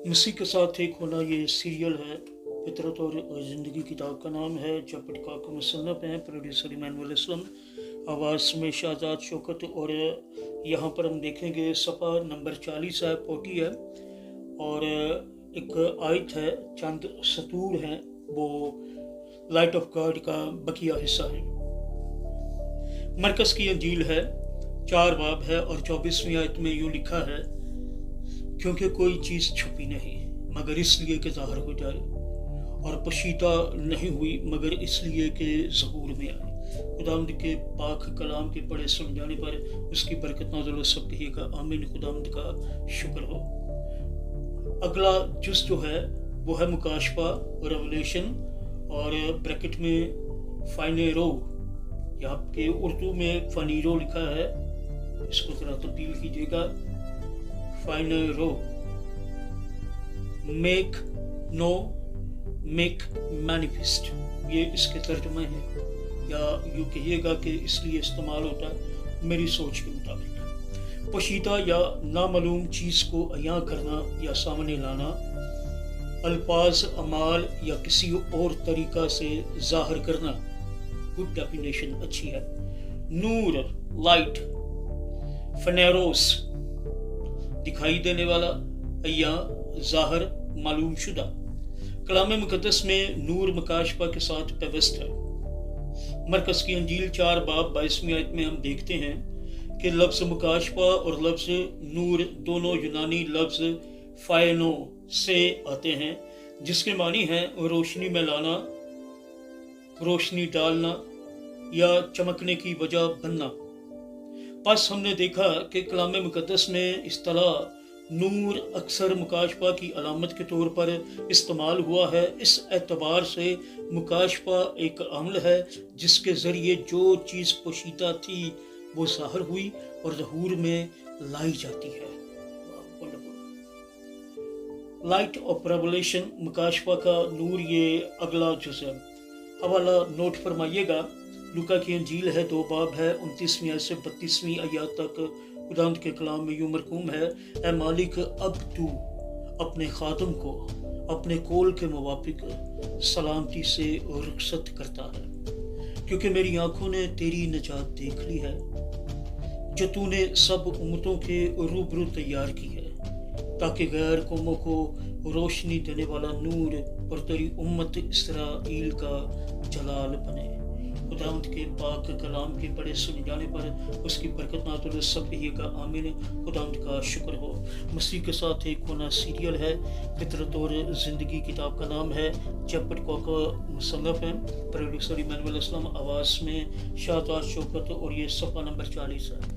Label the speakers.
Speaker 1: मसीह के साथ एक होना ये सीरियल है। फितरत और ज़िंदगी किताब का नाम है। जब का मुसन्नफ़ हैं प्रोड्यूसर इमानुअल असलम, आवाज़ में शाहजाद शौकत। और यहाँ पर हम देखेंगे सफ़ा नंबर 40 है, 40 है। और एक आयत है, चंद सतूर हैं, वो लाइट ऑफ गॉड का बकिया हिस्सा है। मरकज़ की अंजील है, 4 बाब है और 24वीं आयत में यूँ लिखा है, क्योंकि कोई चीज़ छुपी नहीं मगर इसलिए कि ज़ाहिर हो जाए, और पशीदा नहीं हुई मगर इसलिए कि ज़हूर में आए। खुदावंद के पाक कलाम के पढ़े सुन जाने पर उसकी बरकत नाज़िल सब कहिएगा आमीन। खुदावंद का शुक्र हो। अगला जुज़ जो है वो है मुकाशफा, रेवलेशन, और ब्रैकेट में फाइनेरो, यहाँ के उर्दू में फनीरो लिखा है, इसको ज़रा तब्दील कीजिएगा, फाइनेरो। मेक नो मेक मैनिफेस्ट, ये इसके तर्जुमे हैं, या यूँ कहिएगा कि इसलिए इस्तेमाल होता है मेरी सोच के मुताबिक। पोशीदा या नामालूम चीज़ को अयां करना या सामने लाना, अल्फाज, अमाल या किसी और तरीका से ज़ाहिर करना। गुड डेफिनेशन, अच्छी है। नूर, लाइट, फनेरोस, दिखाई देने वाला या ज़ाहिर, मालूम शुदा। कलाम मुकद्दस में नूर मुकाशफा के साथ पेवस्त है। मरकज़ की अंजील 4 बाब 22वीं आयत में हम देखते हैं कि लफ्ज़ मुकाशफा और लफ्ज़ नूर दोनों यूनानी लफ्ज़ फायनो से आते हैं, जिसके मानी है रोशनी में लाना, रोशनी डालना या चमकने की वजह बनना। बस हमने देखा कि कलाम मुकद्दस में इस्तिलाह नूर अक्सर मुकाशफा की अलामत के तौर पर इस्तेमाल हुआ है। इस एतबार से मुकाशफा एक अमल है जिसके ज़रिए जो चीज़ पोशीदा थी वो ज़ाहिर हुई और ज़हूर में लाई जाती है। लाइट ऑफ रेवलेशन, मुकाशफा का नूर, ये अगला जुज़ है। हवाला नोट फरमाइएगा, लूका की अंजील है, 2 बाब है, 29वीं आयत से 32वीं आयत तक खुदावंद के कलाम में यूँ मरकूम है, ए मालिक, अब तू अपने खातम को अपने कोल के मुवाफिक सलामती से रुखसत करता है, क्योंकि मेरी आंखों ने तेरी नजात देख ली है, जो तूने सब उम्मतों के रूबरू तैयार की है, ताकि गैर कौमों को रोशनी देने वाला नूर और तेरी उम्मत इसराइल का जलाल बने। खुदावंद के पाक कलाम के पढ़े सुन जाने पर उसकी बरकत नाज़िल सब कहिएगा आमीन। खुदावंद का शुक्र हो। मसीह के साथ एक होना सीरियल है। फितरत और ज़िंदगी किताब का नाम है। चैप्टर का मुसन्नफ़ है, प्रोड्यूसर इमानुअल असलम, आवाज़ में शाहजाद शौकत, और ये सफ़ा नंबर 40 है।